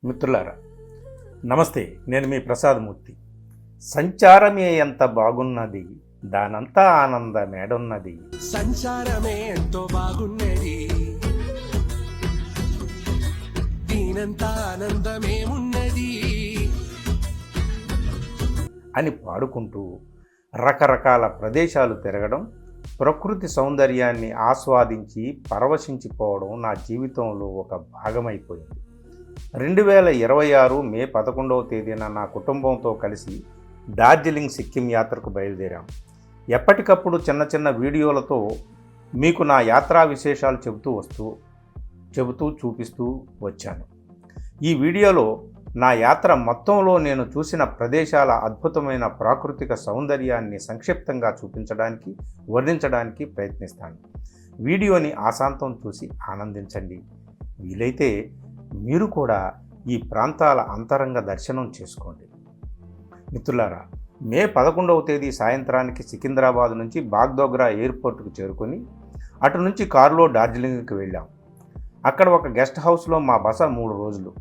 మిత్రులారా నమస్తే. నేను మీ ప్రసాదమూర్తి. సంచారమే ఎంత బాగున్నది, దానంతా ఆనందమేడున్నది. సంచారమే ఎంతో బాగున్నది, దీనంతా ఆనందమేమున్నది అని పాడుకుంటూ రకరకాల ప్రదేశాలు తిరగడం, ప్రకృతి సౌందర్యాన్ని ఆస్వాదించి పరవశించిపోవడం నా జీవితంలో ఒక భాగమైపోయింది. 2026 మే 11వ తేదీన నా కుటుంబంతో కలిసి డార్జిలింగ్ సిక్కిం యాత్రకు బయలుదేరాం. ఎప్పటికప్పుడు చిన్న చిన్న వీడియోలతో మీకు నా యాత్రా విశేషాలు చెబుతూ చూపిస్తూ వచ్చాను. ఈ వీడియోలో నా యాత్ర మొత్తంలో నేను చూసిన ప్రదేశాల అద్భుతమైన ప్రాకృతిక సౌందర్యాన్ని సంక్షిప్తంగా చూపించడానికి, వర్ణించడానికి ప్రయత్నిస్తాను. వీడియోని ఆశాంతం చూసి ఆనందించండి. వీలైతే మీరు కూడా ఈ ప్రాంతాల అంతరంగ దర్శనం చేసుకోండి. మిత్రులారా, మే 11వ తేదీ సాయంత్రానికి సికింద్రాబాద్ నుంచి బాగ్డోగ్రా ఎయిర్పోర్ట్కు చేరుకొని అటు నుంచి కారులో డార్జిలింగ్కి వెళ్ళాం. అక్కడ ఒక గెస్ట్ హౌస్లో మా బస 3 రోజులు.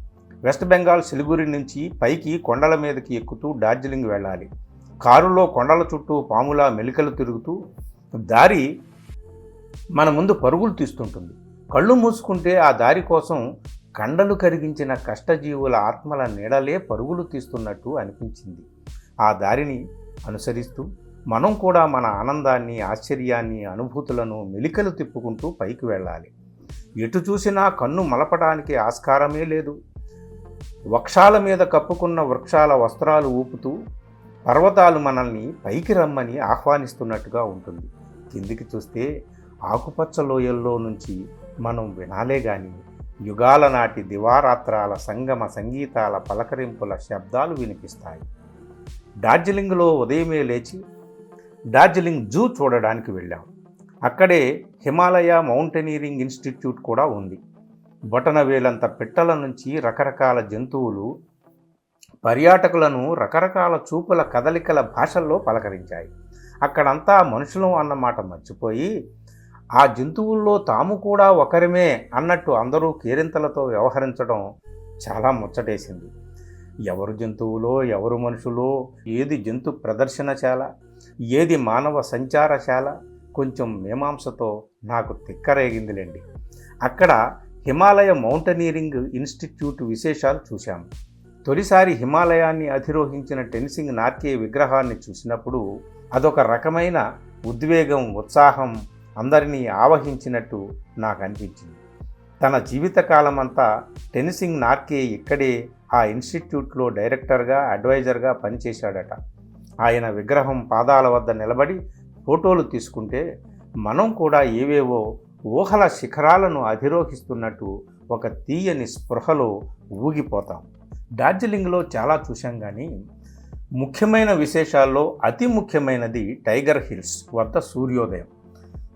వెస్ట్ బెంగాల్ సిలిగురి నుంచి పైకి కొండల మీదకి ఎక్కుతూ డార్జిలింగ్ వెళ్ళాలి. కారులో కొండల చుట్టూ పాములా మెలికలు తిరుగుతూ దారి మన ముందు పరుగులు తీస్తుంటుంది. కళ్ళు మూసుకుంటే ఆ దారి కోసం కండలు కరిగించిన కష్టజీవుల ఆత్మల నీడలే పరుగులు తీస్తున్నట్టు అనిపించింది. ఆ దారిని అనుసరిస్తూ మనం కూడా మన ఆనందాన్ని, ఆశ్చర్యాన్ని, అనుభూతులను మెలికలు తిప్పుకుంటూ పైకి వెళ్ళాలి. ఎటు చూసినా కన్ను మలపడానికి ఆస్కారమే లేదు. వక్షాల మీద కప్పుకున్న వృక్షాల వస్త్రాలు ఊపుతూ పర్వతాలు మనల్ని పైకి రమ్మని ఆహ్వానిస్తున్నట్టుగా ఉంటుంది. కిందికి చూస్తే ఆకుపచ్చ లోయల్లో నుంచి మనం వినాలే గాని యుగాల నాటి దివారాత్రాల సంగమ సంగీతాల పలకరింపుల శబ్దాలు వినిపిస్తాయి. డార్జిలింగ్లో ఉదయమే లేచి డార్జిలింగ్ జూ చూడడానికి వెళ్ళాం. అక్కడే హిమాలయ మౌంటైనీరింగ్ ఇన్స్టిట్యూట్ కూడా ఉంది. బొటనవేలంత పిట్టల నుంచి రకరకాల జంతువులు పర్యాటకులను రకరకాల చూపుల కదలికల భాషల్లో పలకరించాయి. అక్కడంతా మనుషులు అన్నమాట మర్చిపోయి ఆ జంతువుల్లో తాము కూడా ఒకరిమే అన్నట్టు అందరూ కేరింతలతో వ్యవహరించడం చాలా ముచ్చటేసింది. ఎవరు జంతువులో, ఎవరు మనుషులో, ఏది జంతు ప్రదర్శనశాల, ఏది మానవ సంచారశాల, కొంచెం మీమాంసతో నాకు తిక్కరేగిందిలేండి. అక్కడ హిమాలయ మౌంటైనీరింగ్ ఇన్స్టిట్యూట్ విశేషాలు చూశాము. తొలిసారి హిమాలయాన్ని అధిరోహించిన టెన్సింగ్ నార్గే విగ్రహాన్ని చూసినప్పుడు అదొక రకమైన ఉద్వేగం, ఉత్సాహం అందరినీ ఆవహించినట్టు నాకు అనిపించింది. తన జీవితకాలమంతా టెన్సింగ్ నార్గే ఇక్కడే ఆ ఇన్స్టిట్యూట్లో డైరెక్టర్గా, అడ్వైజర్గా పనిచేశాడట. ఆయన విగ్రహం పాదాల వద్ద నిలబడి ఫోటోలు తీసుకుంటే మనం కూడా ఏవేవో ఊహల శిఖరాలను అధిరోహిస్తున్నట్టు ఒక తీయని స్పృహలో ఊగిపోతాం. డార్జిలింగ్లో చాలా చూశాం, కానీ ముఖ్యమైన విశేషాల్లో అతి ముఖ్యమైనది టైగర్ హిల్స్ వద్ద సూర్యోదయం.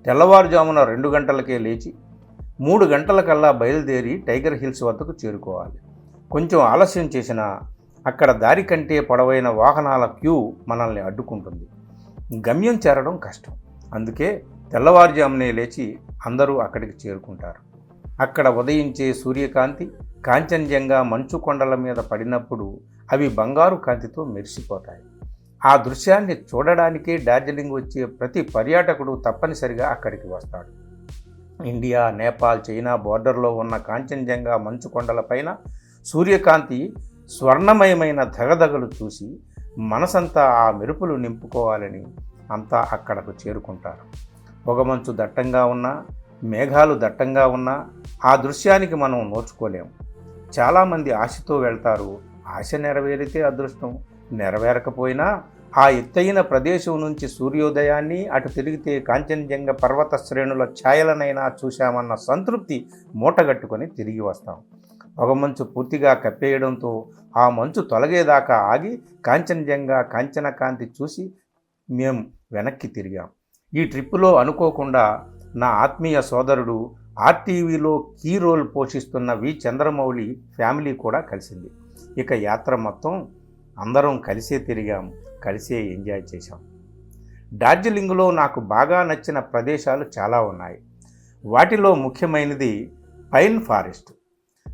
తెల్లవారుజామున 2 గంటలకే లేచి 3 గంటలకల్లా బయలుదేరి టైగర్ హిల్స్ వద్దకు చేరుకోవాలి. కొంచెం ఆలస్యం చేసినా అక్కడ దారి కంటే పొడవైన వాహనాల క్యూ మనల్ని అడ్డుకుంటుంది. గమ్యం చేరడం కష్టం. అందుకే తెల్లవారుజామునే లేచి అందరూ అక్కడికి చేరుకుంటారు. అక్కడ ఉదయించే సూర్యకాంతి కాంచన్జంగా మంచు కొండల మీద పడినప్పుడు అవి బంగారు కాంతితో మెరిసిపోతాయి. ఆ దృశ్యాన్ని చూడడానికే డార్జిలింగ్ వచ్చే ప్రతి పర్యాటకుడు తప్పనిసరిగా అక్కడికి వస్తాడు. ఇండియా, నేపాల్, చైనా బోర్డర్లో ఉన్న కాంచన్జంగా మంచు కొండలపైన సూర్యకాంతి స్వర్ణమయమైన ధగధగలు చూసి మనసంతా ఆ మెరుపులు నింపుకోవాలని అంతా అక్కడకు చేరుకుంటారు. పొగమంచు దట్టంగా ఉన్నా, మేఘాలు దట్టంగా ఉన్నా ఆ దృశ్యానికి మనం నోచుకోలేం. చాలామంది ఆశతో వెళ్తారు. ఆశ నెరవేరితే అదృష్టం, నెరవేరకపోయినా ఆ ఎత్తైన ప్రదేశం నుంచి సూర్యోదయాన్ని, అటు తిరిగితే కాంచన్జంగ పర్వత శ్రేణుల ఛాయలనైనా చూశామన్న సంతృప్తి మూటగట్టుకొని తిరిగి వస్తాం. పొగమంచు పూర్తిగా కప్పేయడంతో ఆ మంచు తొలగేదాకా ఆగి కాంచన్జంగా కాంచనకాంతి చూసి మేం వెనక్కి తిరిగాం. ఈ ట్రిప్పులో అనుకోకుండా నా ఆత్మీయ సోదరుడు, ఆర్టీవీలో కీ రోల్ పోషిస్తున్న వి చంద్రమౌళి ఫ్యామిలీ కూడా కలిసింది. ఇక యాత్ర మొత్తం అందరం కలిసే తిరిగాం, కలిసే ఎంజాయ్ చేశాం. డార్జిలింగ్లో నాకు బాగా నచ్చిన ప్రదేశాలు చాలా ఉన్నాయి. వాటిలో ముఖ్యమైనది పైన్ ఫారెస్ట్.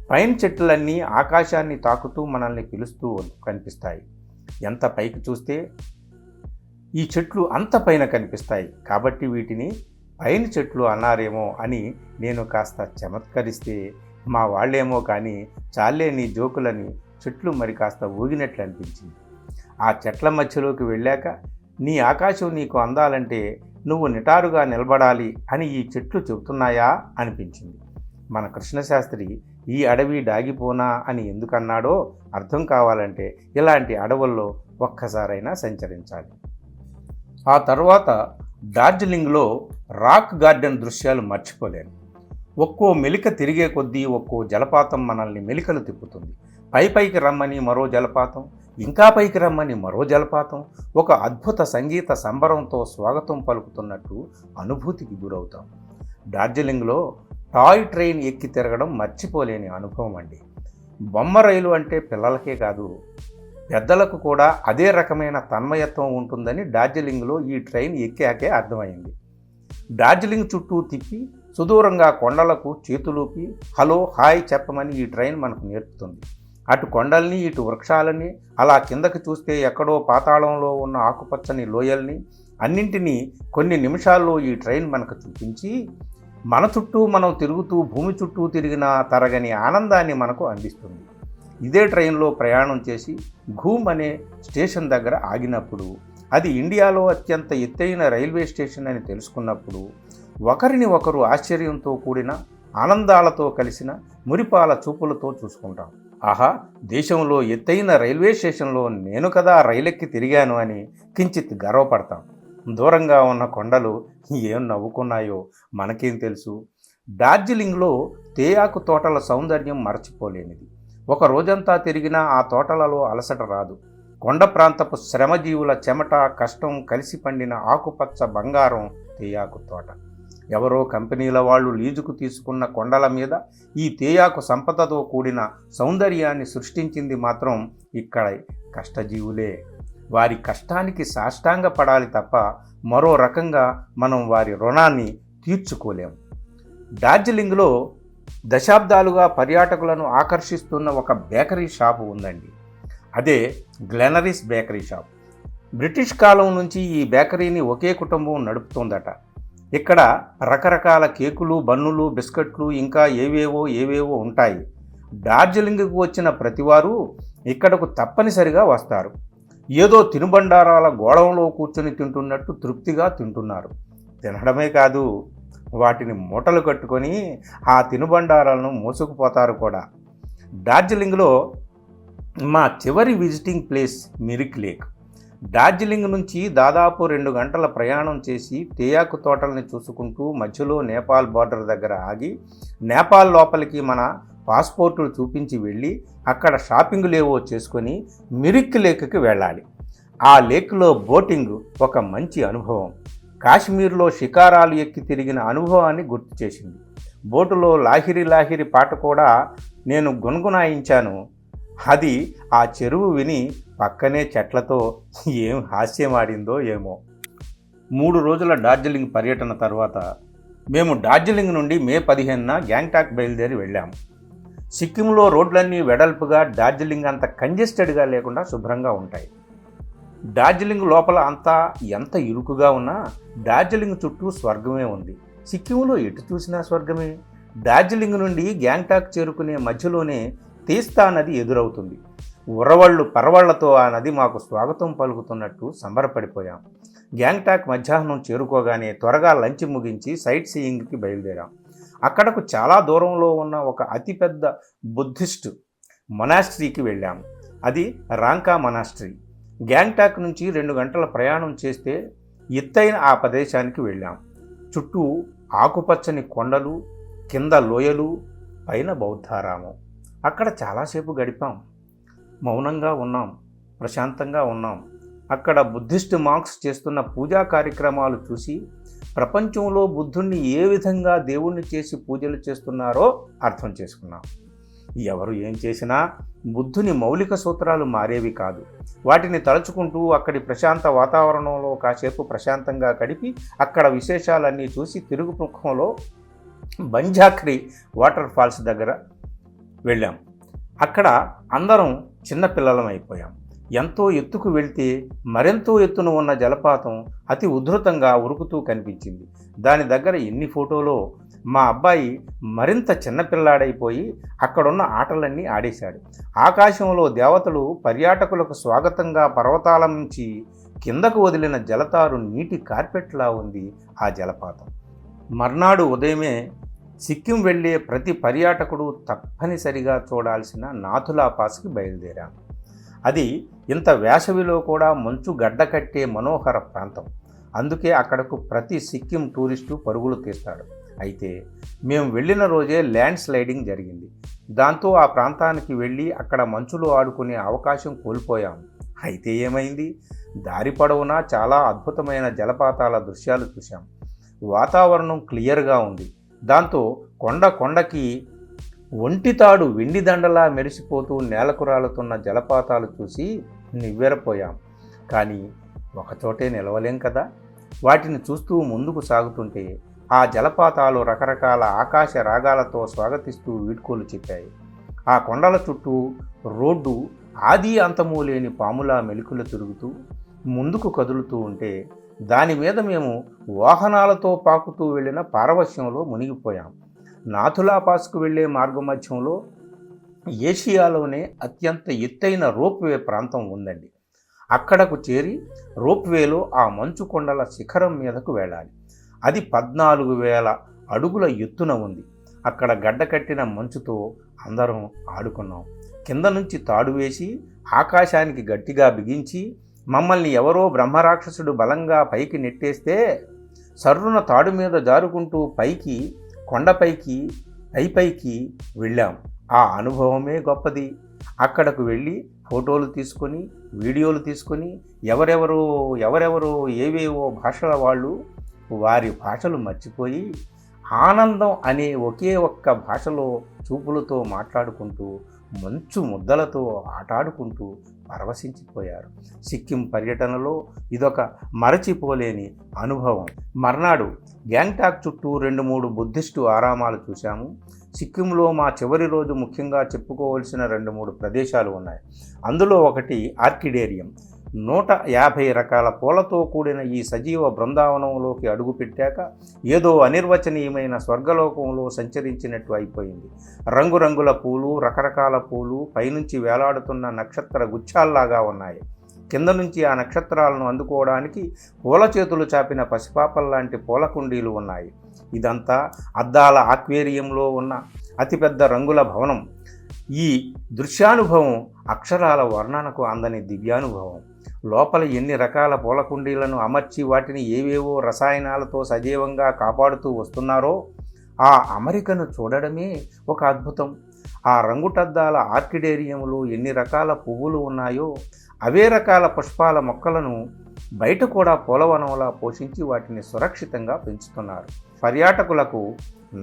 పైన్ చెట్లన్నీ ఆకాశాన్ని తాకుతూ మనల్ని పిలుస్తూ కనిపిస్తాయి. ఎంత పైకి చూస్తే ఈ చెట్లు అంత పైన కనిపిస్తాయి. కాబట్టి వీటిని పైన చెట్లు అన్నారేమో అని నేను కాస్త చమత్కరిస్తే మా వాళ్ళేమో కానీ చాలే నీ జోకులని చెట్లు మరి కాస్త ఊగినట్లు అనిపించింది. ఆ చెట్ల మధ్యలోకి వెళ్ళాక నీ ఆకాశం నీకు అందాలంటే నువ్వు నిటారుగా నిలబడాలి అని ఈ చెట్లు చెబుతున్నాయా అనిపించింది. మన కృష్ణశాస్త్రి ఈ అడవి దాగిపోనా అని ఎందుకన్నాడో అర్థం కావాలంటే ఇలాంటి అడవుల్లో ఒక్కసారైనా సంచరించాలి. ఆ తర్వాత డార్జిలింగ్లో రాక్ గార్డెన్ దృశ్యాలు మర్చిపోలేను. ఒక్కో మెలిక తిరిగే కొద్దీ ఒక్కో జలపాతం మనల్ని మెలికలు తిప్పుతుంది. పైకి రమ్మని మరో జలపాతం, ఇంకా పైకి రమ్మని మరో జలపాతం ఒక అద్భుత సంగీత సంబరంతో స్వాగతం పలుకుతున్నట్టు అనుభూతికి గురవుతాం. డార్జిలింగ్లో టాయ్ ట్రైన్ ఎక్కి తిరగడం మర్చిపోలేని అనుభవం అండి. బొమ్మ రైలు అంటే పిల్లలకే కాదు, పెద్దలకు కూడా అదే రకమైన తన్మయత్వం ఉంటుందని డార్జిలింగ్లో ఈ ట్రైన్ ఎక్కాకే అర్థమైంది. డార్జిలింగ్ చుట్టూ తిప్పి సుదూరంగా కొండలకు చేతులూపి హలో హాయ్ చెప్పమని ఈ ట్రైన్ మనకు నేర్పుతుంది. అటు కొండల్ని ఇటు వృక్షాలని, అలా కిందకి చూస్తే ఎక్కడో పాతాళంలో ఉన్న ఆకుపచ్చని లోయల్ని అన్నింటినీ కొన్ని నిమిషాల్లో ఈ ట్రైన్ మనకు చూపించి మన చుట్టూ మనం తిరుగుతూ భూమి చుట్టూ తిరిగిన తరగని ఆనందాన్ని మనకు అందిస్తుంది. ఇదే ట్రైన్లో ప్రయాణం చేసి ఘూమ్ అనే స్టేషన్ దగ్గర ఆగినప్పుడు, అది ఇండియాలో అత్యంత ఎత్తైన రైల్వే స్టేషన్ అని తెలుసుకున్నప్పుడు ఒకరిని ఒకరు ఆశ్చర్యంతో కూడిన ఆనందాలతో కలిసిన మురిపాల చూపులతో చూసుకుంటాం. ఆహా, దేశంలో ఎత్తైన రైల్వే స్టేషన్లో నేను కదా రైలెక్కి తిరిగాను అని కించిత్ గర్వపడతాం. దూరంగా ఉన్న కొండలు ఏం నవ్వుకున్నాయో మనకేం తెలుసు. డార్జిలింగ్లో తేయాకు తోటల సౌందర్యం మరచిపోలేనిది. ఒక రోజంతా తిరిగినా ఆ తోటలలో అలసట రాదు. కొండ ప్రాంతపు శ్రమజీవుల చెమట కష్టం కలిసి పండిన ఆకుపచ్చ బంగారం తేయాకు తోట. ఎవరో కంపెనీల వాళ్ళు లీజుకు తీసుకున్న కొండల మీద ఈ తేయాకు సంపదతో కూడిన సౌందర్యాన్ని సృష్టించింది మాత్రం ఇక్కడ కష్టజీవులే. వారి కష్టానికి సాష్టాంగ పడాలి తప్ప మరో రకంగా మనం వారి రుణాన్ని తీర్చుకోలేం. డార్జిలింగ్లో దశాబ్దాలుగా పర్యాటకులను ఆకర్షిస్తున్న ఒక బేకరీ షాపు ఉందండి. అదే గ్లెనరీస్ బేకరీ షాప్. బ్రిటిష్ కాలం నుంచి ఈ బేకరీని ఒకే కుటుంబం నడుపుతోందట. ఇక్కడ రకరకాల కేకులు, బన్నులు, బిస్కెట్లు ఇంకా ఏవేవో ఉంటాయి. డార్జిలింగ్కు వచ్చిన ప్రతివారు ఇక్కడకు తప్పనిసరిగా వస్తారు. ఏదో తినుబండారాల గోళంలో కూర్చొని తింటున్నట్టు తృప్తిగా తింటున్నారు. తినడమే కాదు, వాటిని మూటలు కట్టుకొని ఆ తినుబండారాలను మోసుకుపోతారు కూడా. డార్జిలింగ్లో మా చివరి visiting place Mirik lake. Darjeeling నుంచి దాదాపు 2 గంటల ప్రయాణం చేసి తేయాకు తోటల్ని చూసుకుంటూ మధ్యలో నేపాల్ బార్డర్ దగ్గర ఆగి నేపాల్ లోపలికి మన పాస్పోర్టులు చూపించి వెళ్ళి అక్కడ షాపింగ్లేవో చేసుకొని మిరిక్ లేక్కి వెళ్ళాలి. ఆ లేక్లో బోటింగ్ ఒక మంచి అనుభవం. కాశ్మీర్లో షికారాలు ఎక్కి తిరిగిన అనుభవాన్ని గుర్తు చేసింది. బోటులో లాహిరి లాహిరి పాట కూడా నేను గుణగుణాయించాను. అది ఆ చెరువు విని పక్కనే చెట్లతో ఏం హాస్యమాడిందో ఏమో. 3 రోజుల డార్జిలింగ్ పర్యటన తర్వాత మేము డార్జిలింగ్ నుండి మే 15న గ్యాంగ్టాక్ బయలుదేరి వెళ్ళాము. సిక్కింలో రోడ్లన్నీ వెడల్పుగా, డార్జిలింగ్ అంత కంజెస్టెడ్గా లేకుండా శుభ్రంగా ఉంటాయి. డార్జిలింగ్ లోపల అంతా ఎంత ఇరుకుగా ఉన్నా డార్జిలింగ్ చుట్టూ స్వర్గమే ఉంది. సిక్కింలో ఎటు చూసినా స్వర్గమే. డార్జిలింగ్ నుండి గ్యాంగ్టాక్ చేరుకునే మధ్యలోనే తీస్తా నది ఎదురవుతుంది. ఉరవళ్ళు పరవళ్లతో ఆ నది మాకు స్వాగతం పలుకుతున్నట్టు సంబరపడిపోయాం. గ్యాంగ్టాక్ మధ్యాహ్నం చేరుకోగానే త్వరగా లంచ్ ముగించి సైట్ సీయింగ్కి బయలుదేరాం. అక్కడకు చాలా దూరంలో ఉన్న ఒక అతిపెద్ద బుద్ధిస్ట్ మొనాస్ట్రీకి వెళ్ళాము. అది రాంకా మొనాస్ట్రీ. గ్యాంగ్టాక్ నుంచి 2 గంటల ప్రయాణం చేస్తే ఎత్తైన ఆ ప్రదేశానికి వెళ్ళాం. చుట్టూ ఆకుపచ్చని కొండలు, కింద లోయలు, పైన బౌద్ధారామం. అక్కడ చాలాసేపు గడిపాం. మౌనంగా ఉన్నాం, ప్రశాంతంగా ఉన్నాం. అక్కడ బుద్ధిస్ట్ మాంక్స్ చేస్తున్న పూజా కార్యక్రమాలు చూసి ప్రపంచంలో బుద్ధుణ్ణి ఏ విధంగా దేవుణ్ణి చేసి పూజలు చేస్తున్నారో అర్థం చేసుకున్నాం. ఎవరు ఏం చేసినా బుద్ధుని మౌలిక సూత్రాలు మారేవి కాదు. వాటిని తలుచుకుంటూ అక్కడి ప్రశాంత వాతావరణంలో కాసేపు ప్రశాంతంగా గడిపి అక్కడ విశేషాలన్నీ చూసి తిరుగుముఖంలో బంజాక్రి వాటర్ ఫాల్స్ దగ్గర వెళ్ళాం. అక్కడ అందరం చిన్నపిల్లలం అయిపోయాం. ఎంతో ఎత్తుకు వెళ్తే మరెంతో ఎత్తున ఉన్న జలపాతం అతి ఉధృతంగా ఉరుకుతూ కనిపించింది. దాని దగ్గర ఎన్ని ఫోటోలో. మా అబ్బాయి మరింత చిన్నపిల్లాడైపోయి అక్కడున్న ఆటలన్నీ ఆడేశాడు. ఆకాశంలో దేవతలు పర్యాటకులకు స్వాగతంగా పర్వతాల నుంచి కిందకు వదిలిన జలతారు నీటి కార్పెట్లా ఉంది ఆ జలపాతం. మర్నాడు ఉదయమే సిక్కిం వెళ్ళే ప్రతి పర్యాటకుడు తప్పనిసరిగా చూడాల్సిన నాథులా పాస్కి బయలుదేరాం. అది ఇంత వేసవిలో కూడా మంచు గడ్డకట్టే మనోహర ప్రాంతం. అందుకే అక్కడకు ప్రతి సిక్కిం టూరిస్టు పరుగులు తీస్తాడు. అయితే మేము వెళ్ళిన రోజే ల్యాండ్ స్లైడింగ్ జరిగింది. దాంతో ఆ ప్రాంతానికి వెళ్ళి అక్కడ మంచులో ఆడుకునే అవకాశం కోల్పోయాం. అయితే ఏమైంది? దారి పొడవునా చాలా అద్భుతమైన జలపాతాల దృశ్యాలు చూశాం. వాతావరణం క్లియర్గా ఉంది. దాంతో కొండకి ఒంటితాడు వెండి దండలా మెరిసిపోతూ నేలకు రాలుతున్న జలపాతాలు చూసి నివ్వెరపోయాం. కానీ ఒకచోటే నిలవలేం కదా. వాటిని చూస్తూ ముందుకు సాగుతుంటే ఆ జలపాతాలు రకరకాల ఆకాశ రాగాలతో స్వాగతిస్తూ వీడ్కోలు చెప్పాయి. ఆ కొండల చుట్టూ రోడ్డు ఆది అంతమూ లేని పాములా మెలికలు తిరుగుతూ ముందుకు కదులుతూ ఉంటే దాని మీద మేము వాహనాలతో పాకుతూ వెళ్ళిన పారవశ్యంలో మునిగిపోయాం. నాథులా పాస్కు వెళ్ళే మార్గమధ్యంలో ఏషియాలోనే అత్యంత ఎత్తైన రోప్వే ప్రాంతం ఉందండి. అక్కడకు చేరి రోప్వేలో ఆ మంచు కొండల శిఖరం మీదకు వెళ్ళాలి. అది 14,000 అడుగుల ఎత్తున ఉంది. అక్కడ గడ్డకట్టిన మంచుతో అందరం ఆడుకున్నాం. కింద నుంచి తాడు వేసి ఆకాశానికి గట్టిగా బిగించి మమ్మల్ని ఎవరో బ్రహ్మరాక్షసుడు బలంగా పైకి నెట్టేస్తే సర్రున తాడు మీద జారుకుంటూ కొండపైకి పైకి వెళ్ళాం. ఆ అనుభవమే గొప్పది. అక్కడకు వెళ్ళి ఫోటోలు తీసుకొని వీడియోలు తీసుకొని ఎవరెవరో ఏవేవో భాషల వాళ్ళు వారి భాషలు మర్చిపోయి ఆనందం అనే ఒకే ఒక్క భాషలో చూపులతో మాట్లాడుకుంటూ మంచు ముద్దలతో ఆటాడుకుంటూ పరవశించిపోయారు. సిక్కిం పర్యటనలో ఇదొక మరచిపోలేని అనుభవం. మర్నాడు గ్యాంగ్టాక్ చుట్టూ 2-3 బుద్ధిస్టు ఆరామాలు చూశాము. సిక్కింలో మా చివరి రోజు ముఖ్యంగా చెప్పుకోవలసిన 2-3 ప్రదేశాలు ఉన్నాయి. అందులో ఒకటి ఆర్కిడేరియం. 150 రకాల పూలతో కూడిన ఈ సజీవ బృందావనంలోకి అడుగుపెట్టాక ఏదో అనిర్వచనీయమైన స్వర్గలోకంలో సంచరించినట్టు అయిపోయింది. రంగురంగుల పూలు, రకరకాల పూలు పైనుంచి వేలాడుతున్న నక్షత్ర గుచ్చాల్లాగా ఉన్నాయి. కింద నుంచి ఆ నక్షత్రాలను అందుకోవడానికి పూల చేతులు చాపిన పసిపాపల్లాంటి పూల కుండీలు ఉన్నాయి. ఇదంతా అద్దాల ఆక్వేరియంలో ఉన్న అతిపెద్ద రంగుల భవనం. ఈ దృశ్యానుభవం అక్షరాల వర్ణనకు అందని దివ్యానుభవం. లోపల ఎన్ని రకాల పూల కుండీలను అమర్చి వాటిని ఏవేవో రసాయనాలతో సజీవంగా కాపాడుతూ వస్తున్నారో ఆ అమరికను చూడడమే ఒక అద్భుతం. ఆ రంగుటద్దాల ఆర్కిడేరియంలో ఎన్ని రకాల పువ్వులు ఉన్నాయో అవే రకాల పుష్పాల మొక్కలను బయట కూడా పూలవనంలా పోషించి వాటిని సురక్షితంగా పెంచుతున్నారు. పర్యాటకులకు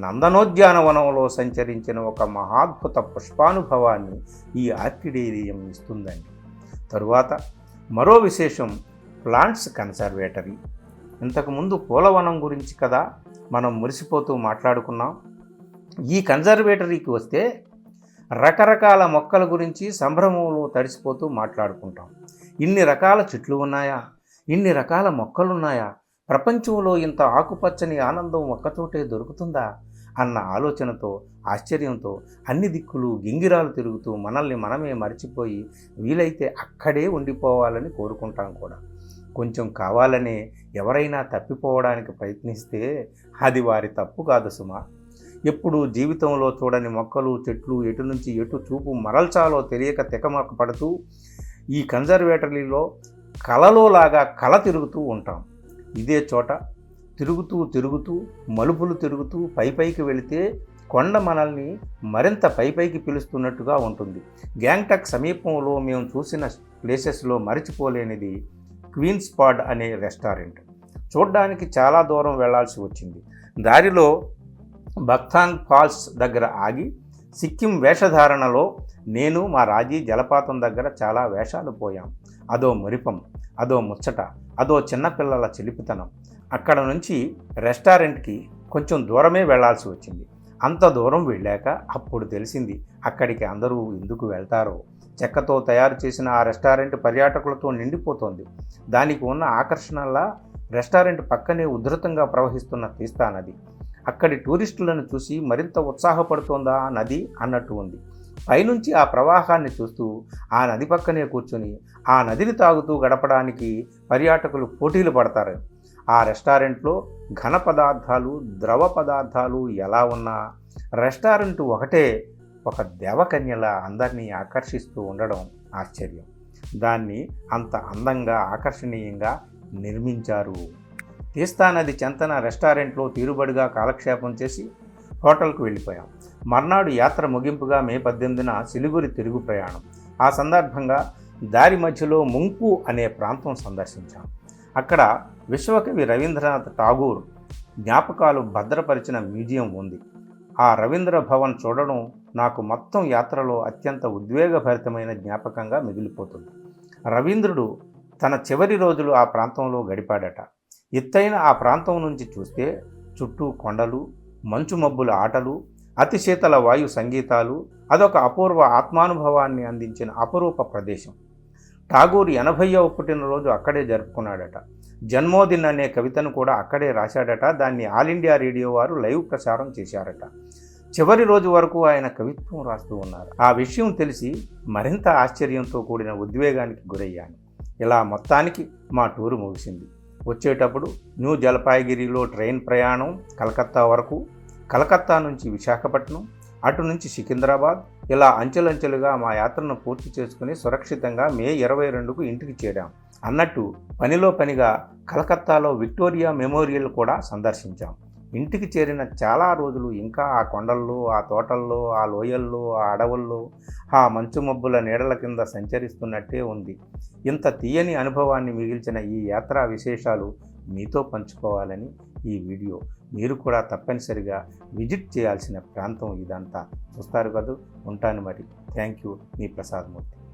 నందనోద్యానవనంలో సంచరించిన ఒక మహాద్భుత పుష్పానుభవాన్ని ఈ ఆర్కిడేరియం ఇస్తుందండి. తరువాత మరో విశేషం ప్లాంట్స్ కన్సర్వేటరీ. ఇంతకుముందు పూలవనం గురించి కదా మనం మురిసిపోతూ మాట్లాడుకున్నాం. ఈ కన్సర్వేటరీకి వస్తే రకరకాల మొక్కల గురించి సంభ్రమంలో తడిసిపోతూ మాట్లాడుకుంటాం. ఇన్ని రకాల చెట్లు ఉన్నాయా, ఇన్ని రకాల మొక్కలున్నాయా, ప్రపంచంలో ఇంత ఆకుపచ్చని ఆనందం ఒక్కచోటే దొరుకుతుందా అన్న ఆలోచనతో ఆశ్చర్యంతో అన్ని దిక్కులు గింగిరాలు తిరుగుతూ మనల్ని మనమే మర్చిపోయి వీలైతే అక్కడే ఉండిపోవాలని కోరుకుంటాం కూడా. కొంచెం కావాలనే ఎవరైనా తప్పిపోవడానికి ప్రయత్నిస్తే అది వారి తప్పు కాదు సుమా. ఎప్పుడు జీవితంలో చూడని మొక్కలు చెట్లు ఎటు నుంచి ఎటు చూపు మరల్చాలో తెలియక తెకమక పడుతూ ఈ కన్జర్వేటరీలో కలలోలాగా కల తిరుగుతూ ఉంటాం. ఇదే చోట తిరుగుతూ మలుపులు తిరుగుతూ పైకి వెళితే కొండ మనల్ని మరింత పైకి పిలుస్తున్నట్టుగా ఉంటుంది. గ్యాంగ్టాక్ సమీపంలో మేము చూసిన ప్లేసెస్లో మరిచిపోలేనిది క్వీన్స్ పాడ్ అనే రెస్టారెంట్. చూడ్డానికి చాలా దూరం వెళ్లాల్సి వచ్చింది. దారిలో బక్థాంగ్ ఫాల్స్ దగ్గర ఆగి సిక్కిం వేషధారణలో నేను మా రాజీ జలపాతం దగ్గర చాలా వేషాలు పోయాం. అదో మురిపం, అదో ముచ్చట, అదో చిన్నపిల్లల చిలిపితనం. అక్కడ నుంచి రెస్టారెంట్కి కొంచెం దూరమే వెళ్లాల్సి వచ్చింది. అంత దూరం వెళ్ళాక అప్పుడు తెలిసింది అక్కడికి అందరూ ఎందుకు వెళ్తారో. చెక్కతో తయారు చేసిన ఆ రెస్టారెంట్ పర్యాటకులతో నిండిపోతోంది. దానికి ఉన్న ఆకర్షణలా రెస్టారెంట్ పక్కనే ఉధృతంగా ప్రవహిస్తున్న తీస్తా నది. అక్కడి టూరిస్టులను చూసి మరింత ఉత్సాహపడుతోందా నది అన్నట్టు ఉంది. పైనుంచి ఆ ప్రవాహాన్ని చూస్తూ ఆ నది పక్కనే కూర్చొని ఆ నదిని తాగుతూ గడపడానికి పర్యాటకులు పోటీలు పడతారు. ఆ రెస్టారెంట్లో ఘన పదార్థాలు, ద్రవ పదార్థాలు ఎలా ఉన్నా రెస్టారెంట్ ఒకటే ఒక దేవకన్యలా అందరినీ ఆకర్షిస్తూ ఉండడం ఆశ్చర్యం. దాన్ని అంత అందంగా, ఆకర్షణీయంగా నిర్మించారు. తీస్తా నది చెంతన రెస్టారెంట్లో తీరుబడిగా కాలక్షేపం చేసి హోటల్కు వెళ్ళిపోయాం. మర్నాడు యాత్ర ముగింపుగా మే 18న సిలిగురి తిరుగు ప్రయాణం. ఆ సందర్భంగా దారి మధ్యలో ముంపు అనే ప్రాంతం సందర్శించాం. అక్కడ విశ్వకవి రవీంద్రనాథ్ ఠాగూర్ జ్ఞాపకాలు భద్రపరిచిన మ్యూజియం ఉంది. ఆ రవీంద్ర భవన్ చూడడం నాకు మొత్తం యాత్రలో అత్యంత ఉద్వేగభరితమైన జ్ఞాపకంగా మిగిలిపోతుంది. రవీంద్రుడు తన చివరి రోజులు ఆ ప్రాంతంలో గడిపాడట. ఎత్తైన ఆ ప్రాంతం నుంచి చూస్తే చుట్టూ కొండలు, మంచు మబ్బుల ఆటలు, అతి శీతల వాయు సంగీతాలు, అదొక అపూర్వ ఆత్మానుభవాన్ని అందించిన అపరూప ప్రదేశం. ఠాగూర్ 80వ పుట్టినరోజు అక్కడే జరుపుకున్నాడట. జన్మోదిన్ అనే కవితను కూడా అక్కడే రాశాడట. దాన్ని ఆల్ ఇండియా రేడియో వారు లైవ్ ప్రసారం చేశారట. చివరి రోజు వరకు ఆయన కవిత్వం రాస్తూ ఉన్నారు. ఆ విషయం తెలిసి మరింత ఆశ్చర్యంతో కూడిన ఉద్వేగానికి గురయ్యాను. ఇలా మొత్తానికి మా టూరు ముగిసింది. వచ్చేటప్పుడు న్యూ జలపాయిగిరిలో ట్రైన్ ప్రయాణం కలకత్తా వరకు, కలకత్తా నుంచి విశాఖపట్నం, అటు నుంచి సికింద్రాబాద్, ఇలా అంచెలంచెలుగా మా యాత్రను పూర్తి చేసుకుని సురక్షితంగా మే 22కు ఇంటికి చేరాం. అన్నట్టు పనిలో పనిగా కలకత్తాలో విక్టోరియా మెమోరియల్ కూడా సందర్శించాం. ఇంటికి చేరిన చాలా రోజులు ఇంకా ఆ కొండల్లో, ఆ తోటల్లో, ఆ లోయల్లో, ఆ అడవుల్లో, ఆ మంచు మబ్బుల నీడల కింద సంచరిస్తున్నట్టే ఉంది. ఇంత తీయని అనుభవాన్ని మిగిల్చిన ఈ యాత్రా విశేషాలు మీతో పంచుకోవాలని ఈ వీడియో. మీరు కూడా తప్పనిసరిగా విజిట్ చేయాల్సిన ప్రాంతం ఇదంతా. చూస్తారు కదా. ఉంటాను మరి. Thank you. Me Prasad Murthy.